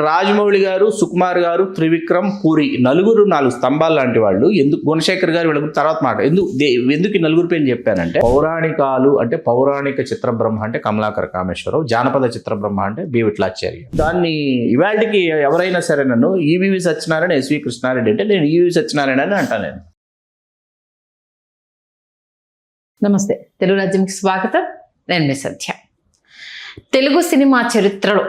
రాజమౌళి గారు, సుకుమార్ గారు, త్రివిక్రమ్, పూరి నలుగురు 4 స్తంభాలు లాంటి వాళ్ళు. ఎందుకు గుణశేఖర్ గారు వీళ్ళ తర్వాత మాట ఎందుకు ఈ నలుగురు పేరు చెప్పానంటే, పౌరాణికాలు అంటే పౌరాణిక చిత్ర బ్రహ్మ అంటే కమలాకర్ కామేశ్వరరావు, జానపద చిత్ర బ్రహ్మ అంటే బి విఠలాచార్య. దాన్ని ఇవాళకి ఎవరైనా సరే నన్ను ఈవీవి సత్యనారాయణ, ఎస్వి కృష్ణారెడ్డి అంటే నేను ఈవీవి సత్యనారాయణ అని అంటాను. నేను నమస్తే, తెలుగు రాజ్యంకి స్వాగతం. నేను మీ సత్య. తెలుగు సినిమా చరిత్రలో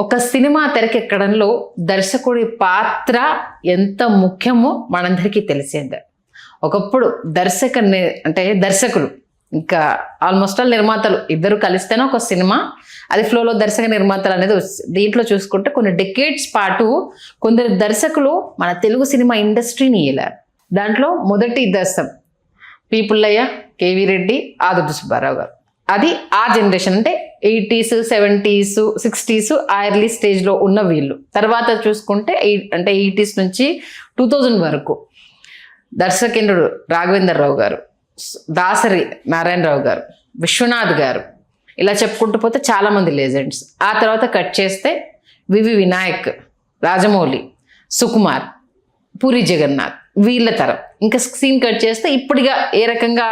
ఒక సినిమా తెరకెక్కడంలో దర్శకుడి పాత్ర ఎంత ముఖ్యమో మనందరికీ తెలిసిందే. ఒకప్పుడు దర్శకులు ఇంకా ఆల్మోస్ట్ ఆల్ నిర్మాతలు ఇద్దరు కలిస్తేనే ఒక సినిమా, అది ఫ్లోలో దర్శక నిర్మాతలు అనేది వస్తుంది. దీంట్లో చూసుకుంటే కొన్ని డెకేడ్స్ పాటు కొందరు దర్శకులు మన తెలుగు సినిమా ఇండస్ట్రీని ఏలారు. దాంట్లో మొదటి దర్శం పీపుల్లయ్య, కేవీ రెడ్డి, ఆదుర్తి సుబ్బారావు గారు. అది ఆ జనరేషన్ అంటే 80s, 70s, 60s ఆ ఎర్లీ స్టేజ్లో ఉన్న వీళ్ళు. తర్వాత చూసుకుంటే 80s నుంచి 2000 వరకు దర్శకేంద్రుడు రాఘవేంద్రరావు గారు, దాసరి నారాయణరావు గారు, విశ్వనాథ్ గారు, ఇలా చెప్పుకుంటూ పోతే చాలామంది లెజెండ్స్. ఆ తర్వాత కట్ చేస్తే వివి వినాయక్, రాజమౌళి, సుకుమార్, పూరి జగన్నాథ్, వీళ్ళ తరం. ఇంకా సీన్ కట్ చేస్తే ఇప్పుడుగా ఏ రకంగా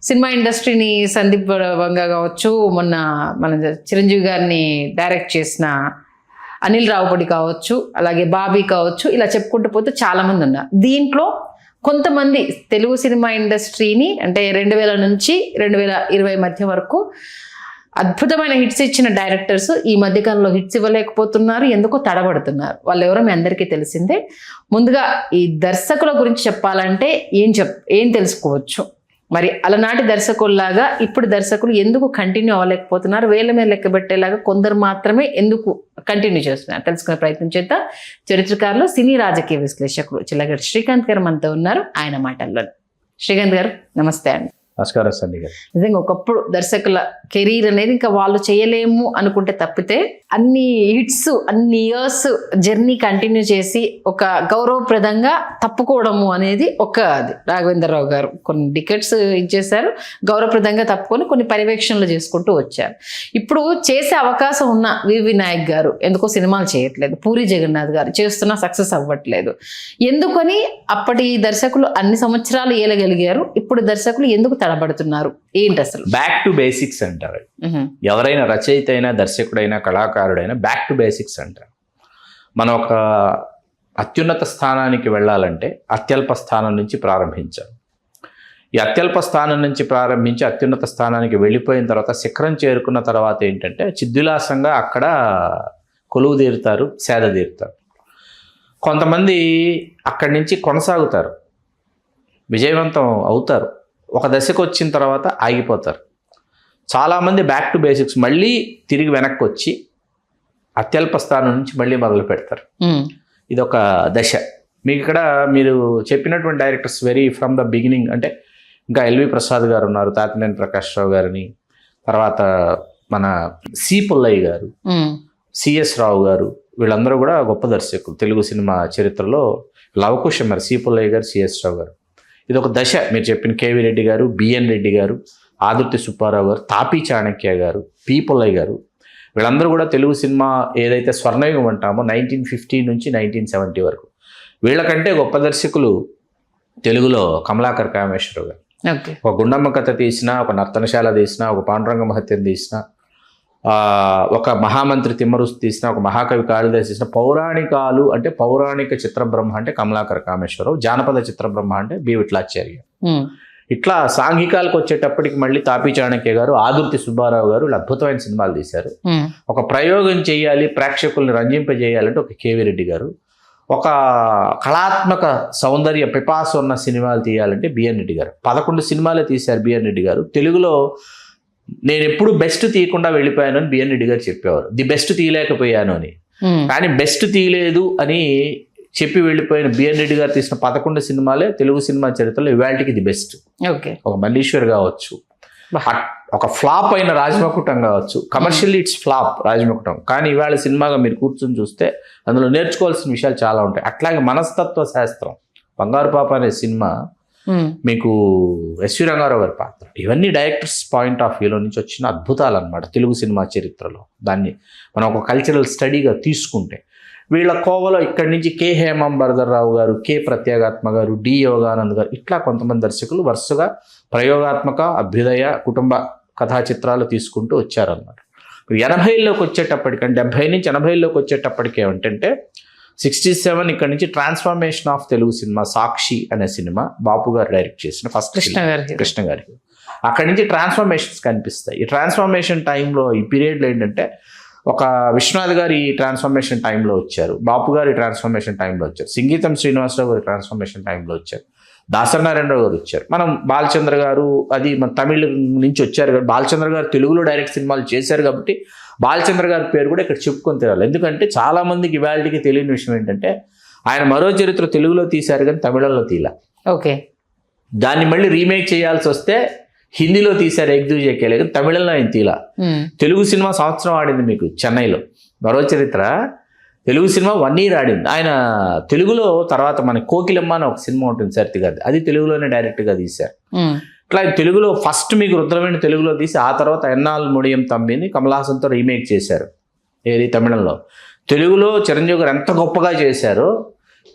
సినిమా ఇండస్ట్రీని సందీప్ వంగా కావచ్చు, మన చిరంజీవి గారిని డైరెక్ట్ చేసిన అనిల్ రావుపూడి కావచ్చు, అలాగే బాబీ కావచ్చు, ఇలా చెప్పుకుంటూ పోతే చాలామంది ఉన్నారు. దీంట్లో కొంతమంది తెలుగు సినిమా ఇండస్ట్రీని అంటే 2000 నుంచి 2020 మధ్య వరకు అద్భుతమైన హిట్స్ ఇచ్చిన డైరెక్టర్స్ ఈ మధ్యకాలంలో హిట్స్ ఇవ్వలేకపోతున్నారు, ఎందుకో తడబడుతున్నారు. వాళ్ళు ఎవరో మీ అందరికీ తెలిసిందే. ముందుగా ఈ దర్శకుల గురించి చెప్పాలంటే ఏం తెలుసుకోవచ్చు? మరి అలనాటి దర్శకుల్లాగా ఇప్పుడు దర్శకులు ఎందుకు కంటిన్యూ అవ్వలేకపోతున్నారు? వేల మీద లెక్క పెట్టేలాగా కొందరు మాత్రమే ఎందుకు కంటిన్యూ చేస్తున్నారు తెలుసుకునే ప్రయత్నం చేద్దాం. చరిత్రకారులు, సినీ రాజకీయ విశ్లేషకులు చిల్లగడ్డ శ్రీకాంత్ గారు మనతో ఉన్నారు. ఆయన మాటల్లో. శ్రీకాంత్ గారు నమస్తే అండి. నమస్కారం సండి గారు. నిజంగా ఒకప్పుడు దర్శకుల కెరీర్ అనేది ఇంకా వాళ్ళు చేయలేము అనుకుంటే తప్పితే అన్ని హిట్స్, అన్ని ఇయర్స్ జర్నీ కంటిన్యూ చేసి ఒక గౌరవప్రదంగా తప్పుకోవడము అనేది అది రాఘవేంద్రరావు గారు కొన్ని డికెట్స్ ఇచ్చేశారు, గౌరవప్రదంగా తప్పుకొని కొన్ని పర్యవేక్షణలు చేసుకుంటూ వచ్చారు. ఇప్పుడు చేసే అవకాశం ఉన్న వివి వినాయక్ గారు ఎందుకో సినిమాలు చేయట్లేదు, పూరి జగన్నాథ్ గారు చేస్తున్నా సక్సెస్ అవ్వట్లేదు. ఎందుకని అప్పటి దర్శకులు అన్ని సంవత్సరాలు ఏలగలిగారు, ఇప్పుడు దర్శకులు ఎందుకు తడబడుతున్నారు? ఏంటి అసలు? బ్యాక్ టు బేసిక్స్ అంటారు. ఎవరైనా రచయిత అయినా, దర్శకుడైనా, కళాకారుడైనా బ్యాక్ టు బేసిక్స్ అంటారు. మనం ఒక అత్యున్నత స్థానానికి వెళ్ళాలంటే అత్యల్ప స్థానం నుంచి ప్రారంభించాలి. ఈ అత్యల్ప స్థానం నుంచి ప్రారంభించి అత్యున్నత స్థానానికి వెళ్ళిపోయిన తర్వాత శిఖరం చేరుకున్న తర్వాత ఏంటంటే చిద్విలాసంగా అక్కడ కొలువు తీరుతారు, సేద తీరుతారు. కొంతమంది అక్కడి నుంచి కొనసాగుతారు, విజయవంతం అవుతారు, ఒక దశకు వచ్చిన తర్వాత ఆగిపోతారు. చాలామంది బ్యాక్ టు బేసిక్స్ మళ్ళీ తిరిగి వెనక్కి వచ్చి అత్యల్ప స్థానం నుంచి మళ్ళీ మొదలు పెడతారు. ఇది ఒక దశ. మీకు ఇక్కడ మీరు చెప్పినటువంటి directors very from the beginning అంటే ఇంకా ఎల్వి ప్రసాద్ గారు ఉన్నారు, తాతినేని ప్రకాష్ రావు గారిని, తర్వాత మన సి పుల్లయ్య గారు, సిఎస్ రావు గారు, వీళ్ళందరూ కూడా గొప్ప దర్శకులు తెలుగు సినిమా చరిత్రలో. లవకుశం మరి సి పుల్లయ్య గారు, సిఎస్ రావు గారు. ఇది ఒక దశ. మీరు చెప్పిన కేవీ రెడ్డి గారు, బిఎన్ రెడ్డి గారు, ఆదుర్తి సుబ్బారావు గారు, తాపీ చాణక్య గారు, పి పుల్లయ్య గారు, వీళ్ళందరూ కూడా తెలుగు సినిమా ఏదైతే స్వర్ణయుగం అంటామో 1950 నుంచి 1970 వరకు. వీళ్ళకంటే గొప్ప దర్శకులు తెలుగులో కమలాకర్ కామేశ్వరరావు గారు. ఒక గుండమ్మ కథ తీసినా, ఒక నర్తనశాల తీసినా, ఒక పాండురంగ మహత్యం తీసినా, ఒక మహామంత్రి తిమ్మరుసు తీసిన, ఒక మహాకవి కాళిదాసు తీసిన. పౌరాణికాలు అంటే పౌరాణిక చిత్ర బ్రహ్మ అంటే కమలాకర్ కామేశ్వరరావు, జానపద చిత్ర బ్రహ్మ అంటే బి విఠలాచార్య. ఇట్లా సాంఘికాలకు వచ్చేటప్పటికి మళ్ళీ తాపీ చాణక్య గారు, ఆదుర్తి సుబ్బారావు గారు వీళ్ళు అద్భుతమైన సినిమాలు తీశారు. ఒక ప్రయోగం చేయాలి, ప్రేక్షకుల్ని రంజింపజేయాలంటే ఒక కేవీ రెడ్డి గారు, ఒక కళాత్మక సౌందర్య పిపాస ఉన్న సినిమాలు తీయాలంటే బిఎన్ రెడ్డి గారు. 11 సినిమాలే తీశారు బిఎన్ రెడ్డి గారు. తెలుగులో నేను ఎప్పుడు బెస్ట్ తీయకుండా వెళ్ళిపోయాను అని బిఎన్ రెడ్డి గారు చెప్పేవారు. ది బెస్ట్ తీయలేకపోయాను అని. కానీ బెస్ట్ తీయలేదు అని చెప్పి వెళ్ళిపోయిన బిఎన్ రెడ్డి గారు తీసిన 11 సినిమాలే తెలుగు సినిమా చరిత్రలో ఇవాళకి ది బెస్ట్. ఒక మల్లీశ్వర్ కావచ్చు, ఒక ఫ్లాప్ అయిన రాజమకుటం కావచ్చు, కమర్షియల్లీ ఇట్స్ ఫ్లాప్ రాజమకుటం, కానీ ఇవాళ సినిమాగా మీరు కూర్చొని చూస్తే అందులో నేర్చుకోవాల్సిన విషయాలు చాలా ఉంటాయి. అట్లాగే మనస్తత్వ శాస్త్రం, బంగారు పాప అనే సినిమా మీకు ఎస్వి రంగారావు గారి పాత్ర, ఇవన్నీ డైరెక్టర్స్ పాయింట్ ఆఫ్ వ్యూలో నుంచి వచ్చిన అద్భుతాలు అనమాట తెలుగు సినిమా చరిత్రలో. దాన్ని మనం ఒక కల్చరల్ స్టడీగా తీసుకుంటే వీళ్ళ కోవలో ఇక్కడి నుంచి కె హేమంబర్ధర్రావు గారు, కె ప్రత్యేగాత్మ గారు, డి యోగానంద్ గారు, ఇట్లా కొంతమంది దర్శకులు వరుసగా ప్రయోగాత్మక, అభ్యుదయ, కుటుంబ కథా చిత్రాలు తీసుకుంటూ వచ్చారన్నమాట. 80లోకి వచ్చేటప్పటికంటే 70 నుంచి 80లోకి వచ్చేటప్పటికి ఏమిటంటే 67 ఇక్కడ నుంచి ట్రాన్స్ఫర్మేషన్ ఆఫ్ తెలుగు సినిమా, సాక్షి అనే సినిమా బాపు గారు డైరెక్ట్ చేసిన ఫస్ట్ కృష్ణ గారి. అక్కడి నుంచి ట్రాన్స్ఫర్మేషన్స్ కనిపిస్తాయి. ఈ ట్రాన్స్ఫర్మేషన్ టైంలో, ఈ పీరియడ్లో ఏంటంటే ఒక విశ్వనాథ్ గారు ఈ ట్రాన్స్ఫర్మేషన్ టైంలో వచ్చారు, బాపు గారు ఈ ట్రాన్స్ఫర్మేషన్ టైంలో వచ్చారు, సింగీతం శ్రీనివాసరావు గారు ట్రాన్స్ఫర్మేషన్ టైంలో వచ్చారు, దాసరి నారాయణరావు గారు వచ్చారు, మనం బాలచంద్ర గారు, అది మన తమిళ నుంచి వచ్చారు కాబట్టి బాలచంద్ర గారు తెలుగులో డైరెక్ట్ సినిమాలు చేశారు కాబట్టి బాలచంద్ర గారి పేరు కూడా ఇక్కడ చెప్పుకొని తినాలి. ఎందుకంటే చాలా మందికి ఇవాళకి తెలియని విషయం ఏంటంటే ఆయన మరో చరిత్ర తెలుగులో తీశారు కానీ తమిళంలో తీలా. ఓకే. దాన్ని మళ్ళీ రీమేక్ చేయాల్సి వస్తే హిందీలో తీశారు ఎగ్జూజేకేలే, కానీ తమిళంలో ఆయన తీలా. తెలుగు సినిమా సంవత్సరం ఆడింది మీకు చెన్నైలో. మరో చరిత్ర తెలుగు సినిమా 1 year ఆడింది. ఆయన తెలుగులో తర్వాత మన కోకిలమ్మ అని ఒక సినిమా ఉంటుంది సరితి గారి, అది తెలుగులోనే డైరెక్ట్గా తీశారు. ఇట్లా తెలుగులో ఫస్ట్ మీకు రుద్రవేణి తెలుగులో తీసి ఆ తర్వాత ఎన్నాల్ ముడియం తమ్మిని కమల్ హాసన్తో రీమేక్ చేశారు ఏది తమిళంలో. తెలుగులో చిరంజీవి గారు ఎంత గొప్పగా చేశారో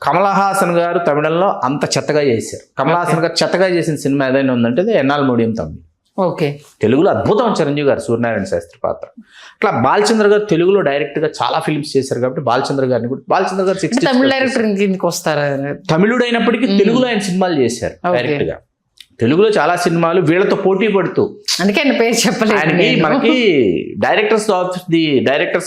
కమల్ హాసన్ గారు తమిళంలో అంత చెత్తగా చేశారు. కమల్ హాసన్ గారు చెత్తగా చేసిన సినిమా ఏదైనా ఉందంటే అది ఎన్నాల్ ముడియం తమ్మి. ఓకే. తెలుగులో అద్భుతం చిరంజీవి గారు, సూర్యనారాయణ శాస్త్రి పాత్ర. అట్లా బాలచంద్ర గారు తెలుగులో డైరెక్ట్గా చాలా ఫిల్మ్స్ చేశారు కాబట్టి బాలచంద్ర గారిని కూడా, బాలచంద్ర గారు 60 తమిళ డైరెక్టర్ కిందకి వస్తారా? తమిళుడు అయినప్పటికీ తెలుగులో ఆయన సినిమాలు చేశారు డైరెక్ట్గా. తెలుగులో చాలా సినిమాలు వీళ్ళతో పోటీ పడుతూ, అందుకే ఆయన పేరు చెప్పలేదు. మనకి డైరెక్టర్స్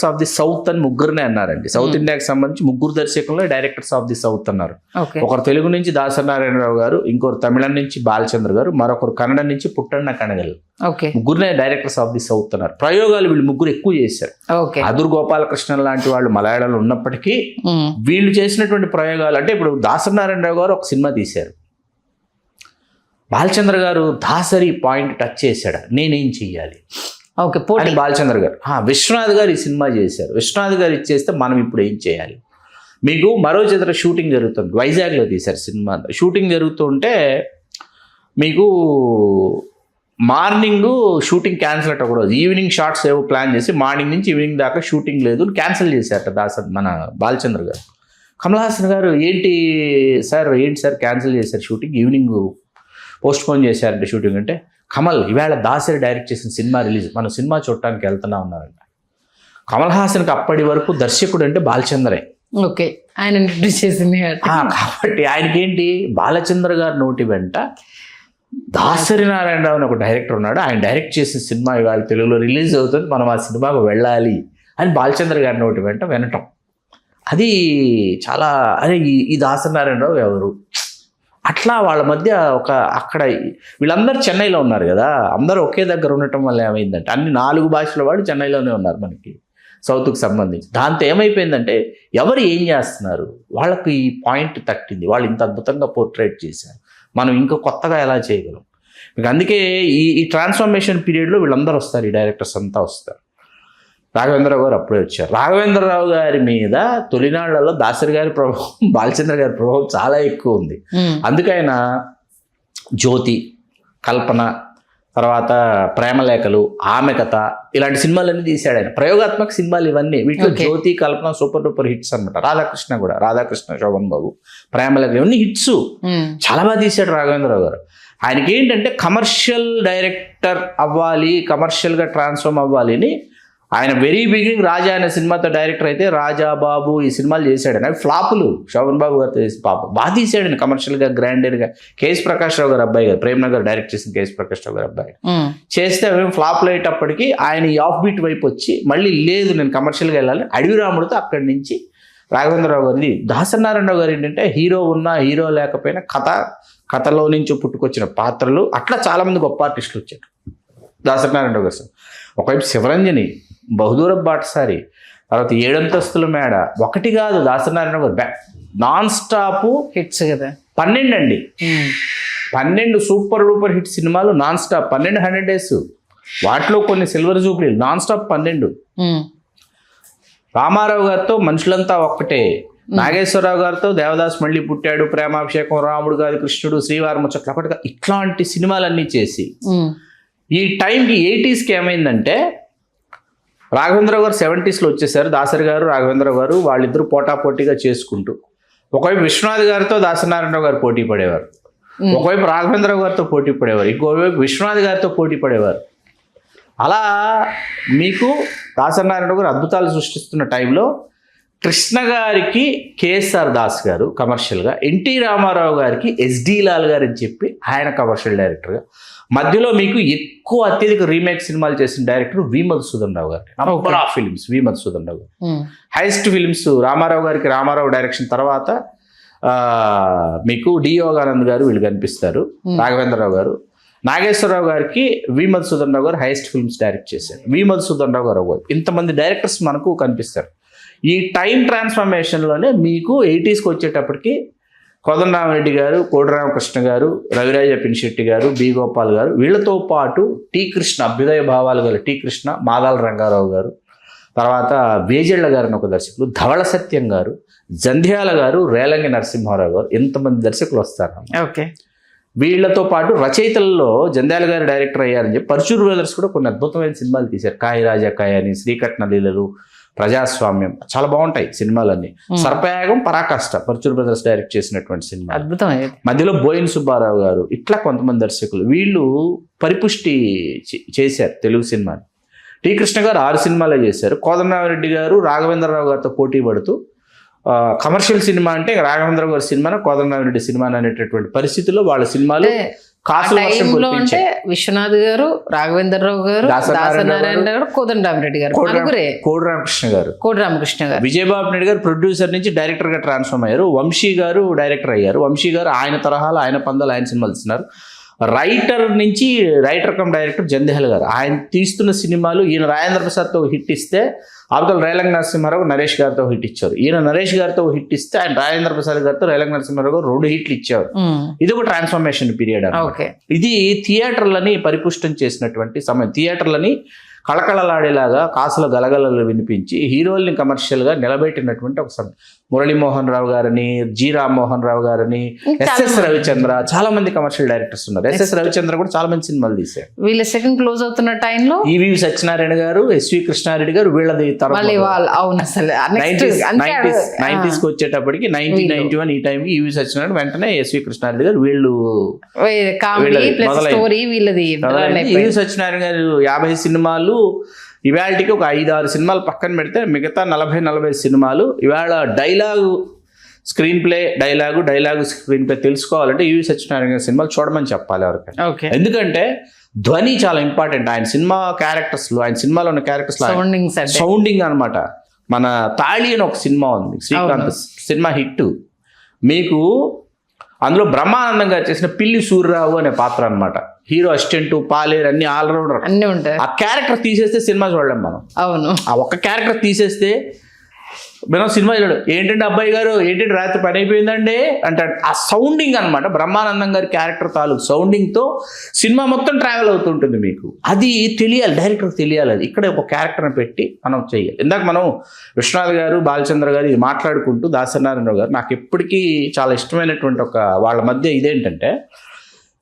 ఆఫ్ ది సౌత్ అని ముగ్గురునే అన్నారండి. సౌత్ ఇండియాకి సంబంధించి 3 దర్శకుల్లో డైరెక్టర్స్ ఆఫ్ ది సౌత్ అన్నారు. ఒకరు తెలుగు నుంచి దాసరి నారాయణరావు గారు, ఇంకొకరు తమిళం నుంచి బాలచంద్ర గారు, మరొకరు కన్నడ నుంచి పుట్టన్న కనగల్. ముగ్గురునే డైరెక్టర్స్ ఆఫ్ ది సౌత్ అన్నారు. ప్రయోగాలు వీళ్ళు ముగ్గురు ఎక్కువ చేశారు. అదుర్ గోపాలకృష్ణన్ లాంటి వాళ్ళు మలయాళంలో ఉన్నప్పటికీ వీళ్ళు చేసినటువంటి ప్రయోగాలు అంటే, ఇప్పుడు దాసరి నారాయణరావు గారు ఒక సినిమా తీశారు, బాలచంద్ర గారు దాసరి పాయింట్ టచ్ చేశాడు, నేనేం చెయ్యాలి అని బాలచంద్ర గారు. విశ్వనాథ్ గారు ఈ సినిమా చేశారు, విశ్వనాథ్ గారు ఇచ్చేస్తే మనం ఇప్పుడు ఏం చేయాలి. మీకు మరో చిత్ర షూటింగ్ జరుగుతుంది, వైజాగ్లో తీశారు సినిమా. షూటింగ్ జరుగుతుంటే మీకు మార్నింగ్ షూటింగ్ క్యాన్సిల్ అట్టకూడదు, ఈవినింగ్ షార్ట్స్ ఏవో ప్లాన్ చేసి మార్నింగ్ నుంచి ఈవినింగ్ దాకా షూటింగ్ లేదు క్యాన్సిల్ చేశారట మన బాలచంద్ర గారు. కమల్ హాసన్ గారు ఏంటి సార్ క్యాన్సిల్ చేశారు షూటింగ్, ఈవినింగ్ పోస్ట్ పోన్ చేశారంటే షూటింగ్ అంటే, కమల్ ఇవాళ దాసరి డైరెక్ట్ చేసిన సినిమా రిలీజ్, మనం సినిమా చూడటానికి వెళ్తున్నా ఉన్నారంట. కమల్ హాసన్కి అప్పటి వరకు దర్శకుడు అంటే బాలచంద్రే. ఓకే. ఆయన చేసింది కాబట్టి ఆయనకేంటి బాలచంద్ర గారి నోటి వెంట దాసరి నారాయణరావు అని ఒక డైరెక్టర్ ఉన్నాడు, ఆయన డైరెక్ట్ చేసిన సినిమా ఇవాళ తెలుగులో రిలీజ్ అవుతుంది, మనం ఆ సినిమాకు వెళ్ళాలి అని బాలచంద్ర గారి నోటి వెంట వినటం. అది చాలా అదే ఈ దాసరి నారాయణరావు ఎవరు, అట్లా వాళ్ళ మధ్య ఒక అక్కడ వీళ్ళందరూ చెన్నైలో ఉన్నారు కదా, అందరూ ఒకే దగ్గర ఉండటం వల్ల ఏమైందంటే అన్ని 4 భాషల వాళ్ళు చెన్నైలోనే ఉన్నారు మనకి సౌత్కి సంబంధించి. దాంతో ఏమైపోయిందంటే ఎవరు ఏం చేస్తున్నారు వాళ్ళకి ఈ పాయింట్ తట్టింది, వాళ్ళు ఇంత అద్భుతంగా పోర్ట్రేట్ చేశారు, మనం ఇంకా కొత్తగా ఎలా చేయగలం. మీకు అందుకే ఈ ట్రాన్స్ఫర్మేషన్ పీరియడ్లో వీళ్ళందరూ వస్తారు, ఈ డైరెక్టర్స్ అంతా వస్తారు. రాఘవేంద్రరావు గారు అప్పుడే వచ్చారు. రాఘవేంద్రరావు గారి మీద తొలినాళ్లలో దాసరి గారి ప్రభావం, బాలచంద్ర గారి ప్రభావం చాలా ఎక్కువ ఉంది. అందుకైనా జ్యోతి, కల్పన, తర్వాత ప్రేమలేఖలు, ఆమె కథ, ఇలాంటి సినిమాలన్నీ తీశాడు ఆయన. ప్రయోగాత్మక సినిమాలు ఇవన్నీ. వీటిలో జ్యోతి, కల్పన సూపర్ డూపర్ హిట్స్ అనమాట. రాధాకృష్ణ, శోభన్ బాబు, ప్రేమలేఖలు ఇవన్నీ హిట్స్, చాలా బాగా తీశాడు రాఘవేంద్రరావు గారు. ఆయనకి ఏంటంటే కమర్షియల్ డైరెక్టర్ అవ్వాలి, కమర్షియల్గా ట్రాన్స్ఫార్మ్ అవ్వాలి అని ఆయన వెరీ బిగినింగ్ రాజా అనే సినిమాతో డైరెక్టర్ అయితే రాజా బాబు ఈ సినిమాలు చేశాడని, అవి ఫ్లాపులు. శోభన్ బాబు గారు పాప బాగా తీసాడని కమర్షియల్గా, గ్రాండర్గా. కేఎస్ ప్రకాష్ రావు గారు అబ్బాయి గారు, ప్రేమ్నగర్ డైరెక్ట్ చేసిన కేఎస్ ప్రకాష్ రావు గారు అబ్బాయి చేస్తే అవేం ఫ్లాప్లు అయ్యేటప్పటికి ఆయన ఈ ఆఫ్ బీట్ వైపు వచ్చి మళ్ళీ లేదు నేను కమర్షియల్గా వెళ్ళాలి అడవి రాముడితో అక్కడి నుంచి రాఘవేంద్రరావు గారిది. దాసరి నారాయణరావు గారు ఏంటంటే హీరో ఉన్నా హీరో లేకపోయినా కథలో నుంచి పుట్టుకొచ్చిన పాత్రలు, అట్లా చాలామంది గొప్ప ఆర్టిస్టులు వచ్చారు దాసరి నారాయణరావు గారు. ఒకవైపు శివరంజని, బహుదూర బాటసారి, తర్వాత 7 అంతస్తుల మేడ, ఒకటి కాదు దాసరి నారాయణరావు గారు నాన్ స్టాప్ హిట్స్ కదా. 12 అండి, 12 సూపర్ డూపర్ హిట్ సినిమాలు నాన్ స్టాప్. 12 100 days, వాటిలో కొన్ని సిల్వర్ జూబ్లీలు, నాన్ స్టాప్ 12. రామారావు గారితో మనుషులంతా ఒక్కటే, నాగేశ్వరరావు గారితో దేవదాస్ మళ్ళీ పుట్టాడు, ప్రేమాభిషేకం, రాముడు కాదు కృష్ణుడు, శ్రీవారి ముచ్చట్లు, ఒకటిగా ఇట్లాంటి సినిమాలన్నీ చేసి ఈ టైంకి 80స్కి ఏమైందంటే రాఘవేంద్రరావు గారు 70స్లో వచ్చేసారు. దాసరి గారు రాఘవేంద్రరావు గారు వాళ్ళిద్దరూ పోటాపోటీగా చేసుకుంటూ ఒకవైపు విశ్వనాథ్ గారితో దాసనారాయణరావు గారు పోటీ పడేవారు, ఒకవైపు రాఘవేంద్రరావు గారితో పోటీ పడేవారు, ఇంకోవైపు విశ్వనాథ్ గారితో పోటీ పడేవారు. అలా మీకు దాసనారాయణరావు గారు అద్భుతాలు సృష్టిస్తున్న టైంలో కృష్ణ గారికి కేఎస్ఆర్ దాస్ గారు కమర్షియల్గా, ఎన్టీ రామారావు గారికి ఎస్డి లాల్ గారు అని చెప్పి ఆయన కమర్షియల్ డైరెక్టర్గా, మధ్యలో మీకు ఎక్కువ అత్యధిక రీమేక్ సినిమాలు చేసిన డైరెక్టర్ వి మధుసూదన్ రావు గారు. నంబర్ ఆఫ్ ఫిల్మ్స్ వి మధుసూదన్ రావు గారు, హైయెస్ట్ ఫిల్మ్స్ రామారావు గారికి రామారావు డైరెక్షన్ తర్వాత మీకు డి యోగానంద్ గారు వీళ్ళు కనిపిస్తారు, రాఘవేంద్రరావు గారు. నాగేశ్వరరావు గారికి వి మధుసూదన్ రావు గారు హైయెస్ట్ ఫిల్మ్స్ డైరెక్ట్ చేశారు, వి మధుసూదన్ రావు గారు ఒకవైపు. ఇంతమంది డైరెక్టర్స్ మనకు కనిపిస్తారు. ఈ టైం ట్రాన్స్ఫర్మేషన్లోనే మీకు 80స్కి వచ్చేటప్పటికి కోదండరామరెడ్డి గారు, కోడి రామకృష్ణ గారు, రవిరాజ పినిశెట్టి గారు, బి గోపాల్ గారు, వీళ్ళతో పాటు టీ కృష్ణ, అభ్యుదయ భావాలు గల టీ కృష్ణ, మాదాల రంగారావు గారు, తర్వాత వేజెళ్ల గారిని ఒక దర్శకులు, ధవళ సత్యం గారు, జంధ్యాల గారు, రేలంగి నరసింహారావు గారు, ఎంతమంది దర్శకులు వస్తారు. ఓకే, వీళ్లతో పాటు రచయితల్లో జంధ్యాల గారు డైరెక్టర్ అయ్యారని చెప్పి పరుచూరు బ్రదర్స్ కూడా కొన్ని అద్భుతమైన సినిమాలు తీశారు. కాయి రాజా కాయ అని, శ్రీకట్న లీలలు, ప్రజాస్వామ్యం, చాలా బాగుంటాయి సినిమాలన్నీ. సర్పయాగం, పరాకాష్ట పరుచూరు బ్రదర్స్ డైరెక్ట్ చేసినటువంటి సినిమా, అద్భుతమైన. మధ్యలో బోయిన్ సుబ్బారావు గారు, ఇట్లా కొంతమంది దర్శకులు వీళ్ళు పరిపుష్టి చేశారు తెలుగు సినిమాని. టీ కృష్ణ గారు 6 సినిమాలే చేశారు. కోదండరామరెడ్డి గారు రాఘవేంద్రరావు గారితో పోటీ పడుతూ కమర్షియల్ సినిమా అంటే రాఘవేంద్రరావు గారి సినిమా, కోదండరామరెడ్డి సినిమా అనేటటువంటి పరిస్థితుల్లో వాళ్ళ సినిమాలు అంటే విశ్వనాథ్ గారు, రాఘవేంద్రరావు గారు, దాసనారాయణ గారు, కోదండరామరెడ్డి గారు, కోడి రామకృష్ణ గారు, విజయబాబు నాయుడు గారు ప్రొడ్యూసర్ నుంచి డైరెక్టర్ గా ట్రాన్స్ఫార్మ్ అయ్యారు. వంశీ గారు డైరెక్టర్ అయ్యారు. వంశీ గారు ఆయన తరహాలో, ఆయన పందాలు, ఆయన సినిమాలు ఇస్తున్నారు. రైటర్ నుంచి రైటర్ కమ్ డైరెక్టర్ జంధ్యాల గారు, ఆయన తీస్తున్న సినిమాలు, ఈయన రాజేంద్ర ప్రసాద్తో హిట్ ఇస్తే అవతల రేలంగి నరసింహారావు నరేష్ గారితో హిట్ ఇచ్చారు. ఈయన నరేష్ గారితో హిట్ ఇస్తే ఆయన రాజేంద్ర ప్రసాద్ గారితో రేలంగి నరసింహారావు గారు 2 హిట్లు ఇచ్చారు. ఇది ఒక ట్రాన్స్ఫర్మేషన్ పీరియడ్. ఇది థియేటర్లని పరిపుష్టం చేసినటువంటి సమయం. థియేటర్లని కళకళలాడేలాగా, కాసుల గలగలలు వినిపించి హీరోల్ని కమర్షియల్గా నిలబెట్టినటువంటి ఒక సమయం. మురళీమోహన్ రావు గారని, జి రామ్మోహన్ రావు గారని, ఎస్ఎస్ రవిచంద్ర, చాలా మంది కమర్షియల్ డైరెక్టర్స్ ఉన్నారు. ఎస్ఎస్ రవిచంద్ర కూడా చాలా మంది సినిమాలు తీశారు. వీళ్ళ సెకండ్ క్లోజ్ అవుతున్న టైంలో ఈవి సత్యనారాయణ గారు, ఎస్వి కృష్ణారెడ్డి గారు, వీళ్ళది 90స్కి వచ్చేటప్పటికి 1991 ఈ టైంకి ఈవి సత్యనారాయణ, వెంటనే ఎస్వి కృష్ణారెడ్డి గారు, వీళ్ళు ఈవి సత్యనారాయణ గారు 50 సినిమాలు, ఇవాళకి ఒక 5-6 సినిమాలు పక్కన పెడితే మిగతా 40-45 సినిమాలు. ఇవాళ dialogue screen play, dialogue screen play తెలుసుకోవాలంటే ఈవి సత్యనారాయణ గారి సినిమాలు చూడమని చెప్పాలి ఎవరికైనా. ఎందుకంటే ధ్వని చాలా ఇంపార్టెంట్. ఆయన సినిమా క్యారెక్టర్స్లో, ఆయన సినిమాలో ఉన్న క్యారెక్టర్స్ సౌండింగ్ అనమాట. మన తాళి అని ఒక సినిమా ఉంది, శ్రీకాంత్ సినిమా హిట్. మీకు అందులో బ్రహ్మానందం గారు చేసిన పిల్లి సూర్యరావు అనే పాత్ర అనమాట. హీరో అసిస్టెంట్, పాలేరు, అన్ని ఆల్రౌండర్, అన్ని ఉంటాయి. ఆ క్యారెక్టర్ తీసేస్తే సినిమా చూడలేం మనం. అవును, ఆ ఒక్క క్యారెక్టర్ తీసేస్తే మనం సినిమా చూడడం. ఏంటంటే అబ్బాయి గారు, ఏంటంటే రాత్రి పని అయిపోయిందండి అంటాడు. ఆ సౌండింగ్ అనమాట, బ్రహ్మానందం గారి క్యారెక్టర్ తాలూకు సౌండింగ్తో సినిమా మొత్తం ట్రావెల్ అవుతుంటుంది. మీకు అది తెలియాలి, డైరెక్టర్కి తెలియాలి. అది ఇక్కడ ఒక క్యారెక్టర్ని పెట్టి మనం చేయాలి. ఇందాక మనం విశ్వనాథ్ గారు, బాలచంద్ర గారు ఇది మాట్లాడుకుంటూ దాసనారాయణరావు గారు నాకు ఎప్పటికీ చాలా ఇష్టమైనటువంటి ఒక వాళ్ళ మధ్య ఇదేంటంటే,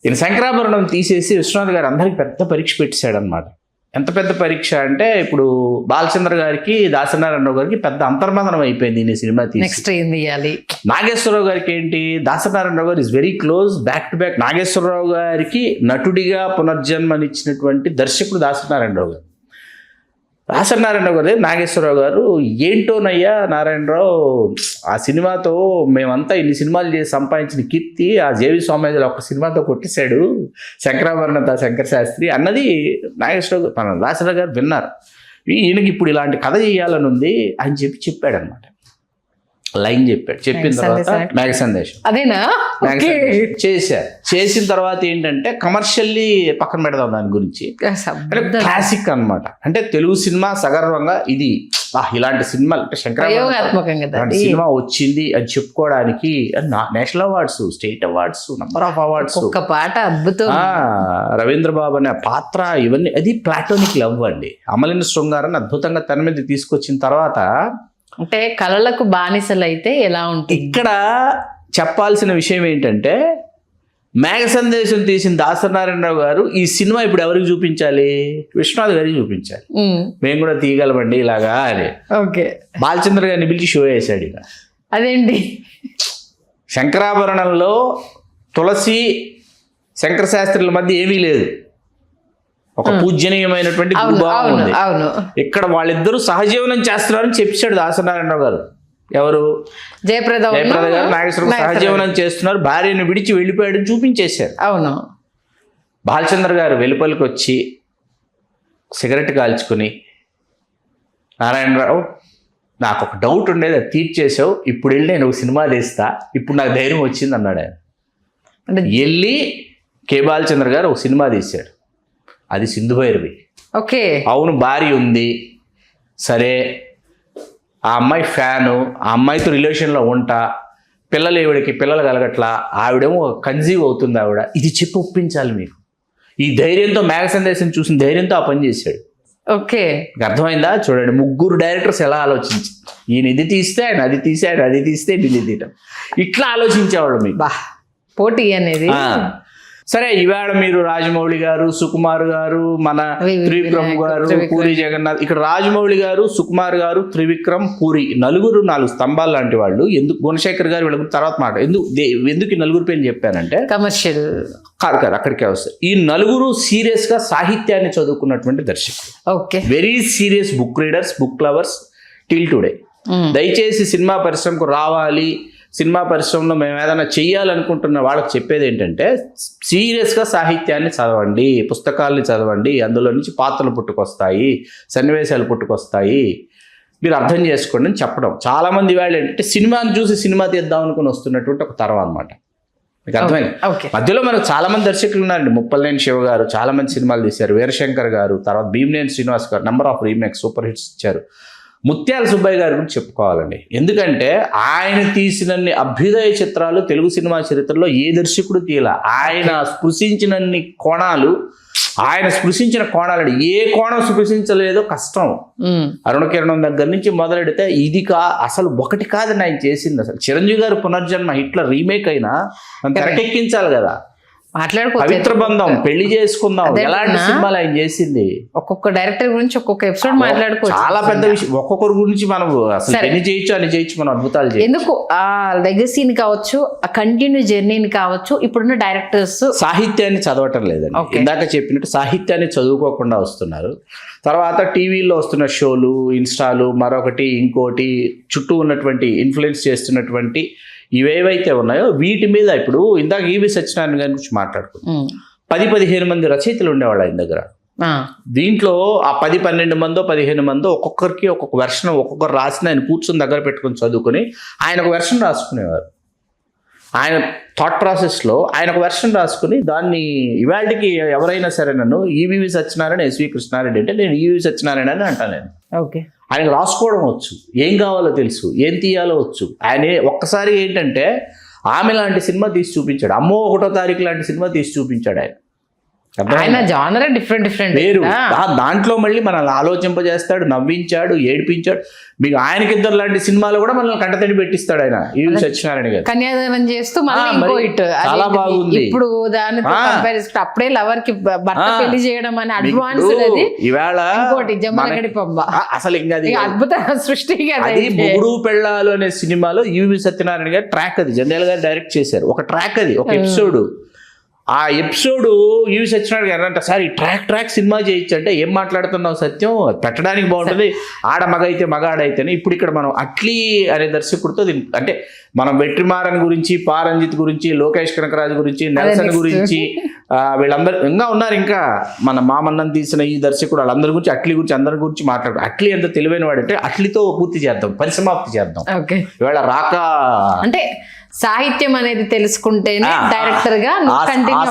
ఈయన శంకరాభరణం తీసేసి విశ్వనాథ్ గారు అందరికి పెద్ద పరీక్ష పెట్టేశాడు అనమాట. ఎంత పెద్ద పరీక్ష అంటే, ఇప్పుడు బాలచంద్ర గారికి, దాసనారాయణరావు గారికి పెద్ద అంతర్మదనం అయిపోయింది ఈ సినిమా తీసి. నెక్స్ట్ ఏం తీయాలి? నాగేశ్వరరావు గారికి ఏంటి, దాసనారాయణరావు గారు is very close, back to back. Nageswararao గారికి నటుడిగా పునర్జన్మనిచ్చినటువంటి దర్శకుడు దాసనారాయణరావు గారు. దాసనారాయణరావు గారు, నాగేశ్వరరావు గారు ఏంటోనయ్యా నారాయణరావు, ఆ సినిమాతో మేమంతా ఇన్ని సినిమాలు చేసి సంపాదించిన కీర్తి ఆ జేవి స్వామిజీలో ఒక సినిమాతో కొట్టేశాడు శంకరాభరణత శంకర శాస్త్రి అన్నది నాగేశ్వరరావు మన దాసరావు గారు విన్నారు. ఈయనకి ఇప్పుడు ఇలాంటి కథ చేయాలని ఉంది అని చెప్పాడు అనమాట. లైన్ చెప్పాడు. చెప్పిన తర్వాత మేఘ సందేశం అదేనా చేశారు. చేసిన తర్వాత ఏంటంటే కమర్షియల్లీ పక్కన పెడదాం దాని గురించి. క్లాసిక్ అన్నమాట. అంటే తెలుగు సినిమా సగర్వంగా ఇది ఇలాంటి సినిమా అంటే శంకరాభరణం సినిమా వచ్చింది అని చెప్పుకోవడానికి national awards, state awards, number of awards, ఒక పాట అద్భుతం, రవీంద్ర బాబు అనే పాత్ర, ఇవన్నీ అది ప్లాటోనిక్ లవ్ అండి. అమలిన శృంగారాన్ని అద్భుతంగా తెర మీద తీసుకొచ్చిన తర్వాత అంటే కళలకు బానిసలు అయితే ఎలా ఉంటుంది? ఇక్కడ చెప్పాల్సిన విషయం ఏంటంటే మేఘ సందేశం తీసిన దాసనారాయణరావు గారు ఈ సినిమా ఇప్పుడు ఎవరికి చూపించాలి? విశ్వనాథ్ గారికి చూపించాలి. మేము కూడా తీయగలమండి ఇలాగా అని. ఓకే, బాలచంద్ర గారిని పిలిచి షో వేశాడు. ఇక అదేంటి, శంకరాభరణంలో తులసి శంకర శాస్త్రుల మధ్య ఏమీ లేదు, ఒక పూజనీయమైనటువంటి గురుభావం ఉంది. అవును, ఇక్కడ వాళ్ళిద్దరూ సహజీవనం చేస్తున్నారని చెప్పాడు దాసనారాయణరావు గారు. ఎవరు? జయప్రద గారు నాగేశ్వరం సహజీవనం చేస్తున్నారు, భార్యను విడిచి వెళ్ళిపోయాడని చూపించేశారు. అవును. బాలచంద్ర గారు వెలుపలికి వచ్చి సిగరెట్ కాల్చుకుని, నారాయణరావు నాకు ఒక డౌట్ ఉండేది, అది తీర్చేసావు, ఇప్పుడు వెళ్ళి నేను ఒక సినిమా తీస్తా, ఇప్పుడు నాకు ధైర్యం వచ్చింది అన్నాడు ఆయన. వెళ్ళి కె బాలచంద్ర గారు ఒక సినిమా తీశాడు, అది సింధు భైరవి. ఓకే, అవును భార్య ఉంది, సరే ఆ అమ్మాయి ఫ్యాను, ఆ అమ్మాయితో రిలేషన్లో ఉంటా, పిల్లలు ఈవిడికి పిల్లలు కలగట్లా, ఆవిడేమో కన్సీవ్ అవుతుంది ఆవిడ, ఇది చెప్పి ఒప్పించాలి మీకు. ఈ ధైర్యంతో మేఘ సందేశం చూసిన ధైర్యంతో ఆ పని చేశాడు. ఓకే, అర్థమైందా? చూడండి, ముగ్గురు డైరెక్టర్స్ ఎలా ఆలోచించి, ఈయన ఇది తీస్తే ఆయన అది తీస్తే, ఆయన అది తీస్తే ఇది తీయటం, ఇట్లా ఆలోచించేవాడు మీకు. బా పోటీ అనేది. సరే, ఇవాళ మీరు రాజమౌళి గారు, సుకుమార్ గారు, మన త్రివిక్రమ్ గారు, పూరి జగన్నాథ్, ఇక్కడ రాజమౌళి గారు, సుకుమార్ గారు, త్రివిక్రమ్, పూరి, నలుగురు 4 స్తంభాలు లాంటి వాళ్ళు. ఎందుకు గుణశేఖర్ గారు వీళ్ళ తర్వాత మాట ఎందుకు ఈ నలుగురు పేర్లు చెప్పానంటే కమర్షియల్ కాదు అక్కడికే వస్తాయి. ఈ నలుగురు సీరియస్ గా సాహిత్యాన్ని చదువుకున్నటువంటి దర్శకులు. Okay, very serious book readers, book lovers till today. దయచేసి సినిమా పరిశ్రమకు రావాలి, సినిమా పరిశ్రమలో మేము ఏదైనా చెయ్యాలనుకుంటున్న వాళ్ళకి చెప్పేది ఏంటంటే, సీరియస్గా సాహిత్యాన్ని చదవండి, పుస్తకాలని చదవండి, అందులో నుంచి పాత్రలు పుట్టుకొస్తాయి, సన్నివేశాలు పుట్టుకొస్తాయి, మీరు అర్థం చేసుకోండి అని చెప్పడం. చాలామంది వాళ్ళు ఏంటంటే సినిమాని చూసి సినిమా తీద్దాం అనుకుని వస్తున్నటువంటి ఒక తరం అనమాట. మీకు అర్థమైంది? మధ్యలో మనకు చాలామంది దర్శకులు ఉన్నారండి. ముప్పలనేని శివ గారు చాలా మంది సినిమాలు తీశారు, వీరశంకర్ గారు, తర్వాత భీమనేని శ్రీనివాస్ గారు number of remakes super hits ఇచ్చారు. ముత్యాల సుబ్బయ్య గారి గురించి చెప్పుకోవాలండి, ఎందుకంటే ఆయన తీసినన్ని అభ్యుదయ చిత్రాలు తెలుగు సినిమా చరిత్రలో ఏ దర్శకుడు తీయాల. ఆయన స్పృశించినన్ని కోణాలు, ఆయన స్పృశించిన కోణాలు ఏ కోణం స్పృశించలేదో కష్టం. అరుణకిరణం దగ్గర నుంచి మొదలెడితే ఇది అసలు ఒకటి కాదని ఆయన చేసింది. అసలు చిరంజీవి గారు పునర్జన్మ హిట్లర్ రీమేక్ అయినా తెరకెక్కించాలి కదా, పవిత్ర బంధం, పెళ్లి చేసుకుందాం, ఎలాంటి సినిమాలు ఆయన చేసింది. ఒక్కొక్క డైరెక్టర్ గురించి ఒక్కొక్క ఎపిసోడ్ మాట్లాడుకోవచ్చు, చాలా పెద్ద విషయం. ఒక్కొక్కరి గురించి మనం అసలు ఎన్ని చేయొచ్చు అని చేయొచ్చు, మనం అద్భుతాలు చేయొచ్చు. ఎందుకు ఆ లెగసీని కావచ్చు, ఆ కంటిన్యూ జర్నీని కావచ్చు, ఇప్పుడున్న డైరెక్టర్స్ సాహిత్యాన్ని చదవటం లేదండి. ఇందాక చెప్పినట్టు సాహిత్యాన్ని చదువుకోకుండా వస్తున్నారు. తర్వాత టీవీలో వస్తున్న షోలు, ఇన్స్టాలు, మరొకటి ఇంకోటి, చుట్టూ ఉన్నటువంటి ఇన్ఫ్లుయెన్స్ చేస్తున్నటువంటి ఇవేవైతే ఉన్నాయో వీటి మీద ఇప్పుడు ఇందాక ఈవి సత్యనారాయణ గారి గురించి మాట్లాడుకున్నాం. 10-15 మంది రచయితలు ఉండేవాళ్ళు ఆయన దగ్గర. దీంట్లో ఆ 10-12 మందో 15 మందో ఒక్కొక్కరికి ఒక్కొక్క వెర్షన్, ఒక్కొక్కరు రాసిన ఆయన కూర్చొని దగ్గర పెట్టుకుని చదువుకొని ఆయన ఒక వెర్షన్ రాసుకునేవారు. ఆయన థాట్ ప్రాసెస్లో ఆయన ఒక వెర్షన్ రాసుకుని దాన్ని ఇవాళకి ఎవరైనా సరే నన్ను ఈవి సత్యనారాయణ, ఎస్వి కృష్ణారెడ్డి అంటే నేను ఈవి సత్యనారాయణ అని అంటాను నేను. ఓకే, ఆయనకు రాసుకోవడం వచ్చు, ఏం కావాలో తెలుసు, ఏం తీయాలో వచ్చు. ఆయన ఒక్కసారి ఏంటంటే ఆమె లాంటి సినిమా తీసి చూపించాడు, అమ్మో 1వ తారీఖు లాంటి సినిమా తీసి చూపించాడు ఆయన. వేరు దాంట్లో మళ్ళీ మనల్ని ఆలోచింపజేస్తాడు, నవ్వించాడు, ఏడిపించాడు. మీకు ఆయనకి ఇద్దరు లాంటి సినిమాలు కూడా మనల్ని కంటతడి పెట్టిస్తాడు ఆయన ఈవి సత్యనారాయణ గారు. కన్యాదానం చేస్తూ చాలా బాగుంది. ఇప్పుడు దానితో అప్పుడే లవర్ కి భర్త పెళ్లి చేయడం అని అడ్వాన్స్ ఇవాళ అసలు ఇంకా అద్భుత సృష్టి. అది మొగుడు పెళ్ళాలు అనే సినిమాలో ఈవి సత్యనారాయణ గారు ట్రాక్, అది జంధ్యాల గారు డైరెక్ట్ చేశారు. ఒక ట్రాక్, అది ఒక ఎపిసోడ్. ఆ ఎపిసోడ్ ఈవి సత్యనారాయణ గారు అంట, సార్ ఈ ట్రాక్ సినిమా చేయొచ్చు అంటే, ఏం మాట్లాడుతున్నావు సత్యం, పెట్టడానికి బాగుంటుంది, ఆడ మగ అయితే మగాడైతేనే. ఇప్పుడు ఇక్కడ మనం అట్లీ అనే దర్శకుడితో అంటే మనం వెట్రిమారన్ గురించి, పారంజిత్ గురించి, లోకేష్ కనకరాజు గురించి, నెల్సన్ గురించి, వీళ్ళందరూ ఇంకా ఉన్నారు. ఇంకా మన మామన్నని తీసిన ఈ దర్శకుడు వాళ్ళందరి గురించి, అట్లీ గురించి, అందరి గురించి మాట్లాడు. అట్లీ ఎంత తెలివైన వాడంటే అట్లీతో పూర్తి చేద్దాం, పరిసమాప్తి చేద్దాం. ఇవాళ రాక అంటే సాహిత్యం అనేది తెలుసుకుంటేనే డైరెక్టర్ గా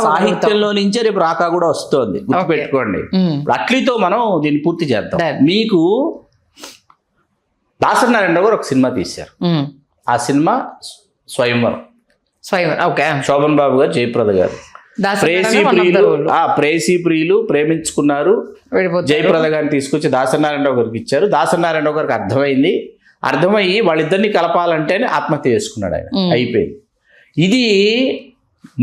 సాహిత్యంలో నుంచే రేపు రాకా కూడా వస్తుంది, గుర్తుపెట్టుకోండి. అట్లీతో మనం దీన్ని పూర్తి చేద్దాం. మీకు దాసనారాయణ గారు ఒక సినిమా తీశారు, ఆ సినిమా స్వయంవరం. ఓకే, శోభన్ బాబు గారు, జయప్రద గారు, ప్రేయసీ ప్రియులు ప్రేమించుకున్నారు. జయప్రద గారిని తీసుకొచ్చి దాసనారాయణ గారికి ఇచ్చారు. దాసనారాయణ గారికి అర్థమైంది అర్థమయ్యి వాళ్ళిద్దరిని కలపాలంటేనే ఆత్మహత్య చేసుకున్నాడు ఆయన. అయిపోయింది. ఇది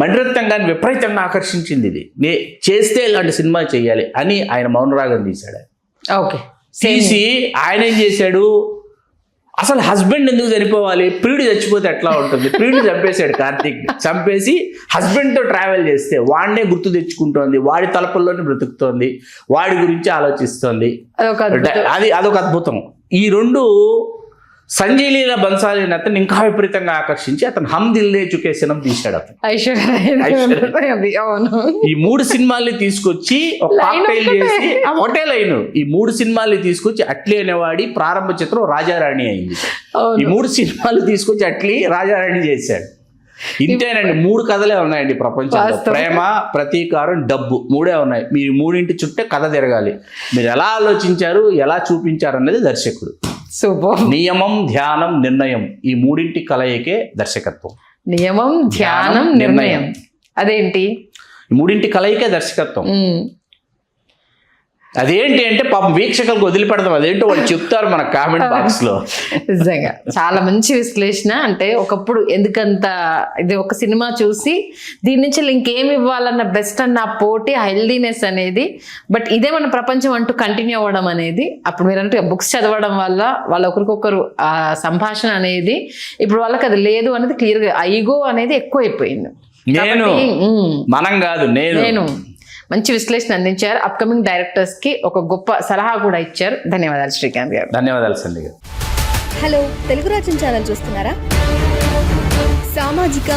మణిరత్నం గారిని విపరీతంగా ఆకర్షించింది. ఇది చేస్తే ఇలాంటి సినిమా చేయాలి అని ఆయన మౌనరాగం తీశాడు. ఓకే, తీసి ఆయన ఏం చేశాడు, అసలు హస్బెండ్ ఎందుకు చనిపోవాలి, ప్రియుడు చచ్చిపోతే ఎట్లా ఉంటుంది, ప్రియుడు చంపేశాడు కార్తీక్. చంపేసి హస్బెండ్తో ట్రావెల్ చేస్తే వాడినే గుర్తు తెచ్చుకుంటోంది, వాడి తలపుల్లోనే బ్రతుకుతోంది, వాడి గురించి ఆలోచిస్తోంది. అదొక అద్భుతం. ఈ రెండు సంజయ్ లీలా బన్సాలి అతను ఇంకా విపరీతంగా ఆకర్షించి అతను హమ్ దిల్ దే చుకే సినిమా తీశాడు. అతను ఈ 3 సినిమాల్ని తీసుకొచ్చి ఒక కాక్టైల్ చేసి ఒకటే లైన్, ఈ 3 సినిమాల్ని తీసుకొచ్చి అట్లీ అనేవాడి ప్రారంభ చిత్రం రాజారాణి అయింది. ఈ 3 సినిమాలు తీసుకొచ్చి అట్లీ రాజారాణి చేశాడు. ఇంతేనండి, 3 కథలే ఉన్నాయండి ప్రపంచంలో. ప్రేమ, ప్రతీకారం, డబ్బు, 3 ఉన్నాయి. మీరు 3 చుట్టే కథ తిరగాలి. మీరు ఎలా ఆలోచించారు, ఎలా చూపించారు అన్నది దర్శకుడు. సూపర్. నియమం, ధ్యానం, నిర్ణయం, ఈ 3 కలయికే దర్శకత్వం. నియమం, ధ్యానం, నిర్ణయం. అదేంటి? ఈ 3 కలయికే దర్శకత్వం. అదేంటి అంటే పాపం వీక్షకులకు వదిలిపెడదాం, అదేంటో వాళ్ళు చెప్తారు మన కామెంట్ బాక్స్ లో. నిజంగా చాలా మంచి విశ్లేషణ. అంటే ఒకప్పుడు ఎందుకంత ఇది ఒక సినిమా చూసి దీని నుంచి ఇంకేమి ఇవ్వాలన్న బెస్ట్ అన్న పోటీ, హెల్దీనెస్ అనేది. బట్ ఇదే మన ప్రపంచం అంటూ కంటిన్యూ అవ్వడం అనేది, అప్పుడు మీరు అంటే బుక్స్ చదవడం వల్ల వాళ్ళ ఒకరికొకరు ఆ సంభాషణ అనేది, ఇప్పుడు వాళ్ళకి అది లేదు అనేది క్లియర్గా, ఐగో అనేది ఎక్కువైపోయింది. మనం కాదు, నేను మంచి విశ్లేషణ అందించారు. అప్కమింగ్ డైరెక్టర్స్ కి ఒక గొప్ప సలహా కూడా ఇచ్చారు. ధన్యవాదాలు శ్రీకాంత్ గారు. ధన్యవాదాలు సంధ్య గారు. హలో, తెలుగు రాజ్యం ఛానల్ చూస్తున్నారా? సామాజిక,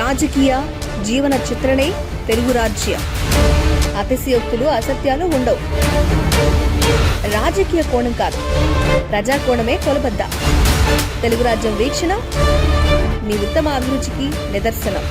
రాజకీయ, జీవన చిత్రణే తెలుగు రాజ్యం. అతిశయోక్తులు, అసత్యాలు ఉండవు. రాజకీయ కోణం కాదు, ప్రజా కోణమే కొలబద్ద. తెలుగు రాజ్యం వీక్షణ మీ ఉత్తమ అభిరుచికి నిదర్శనం.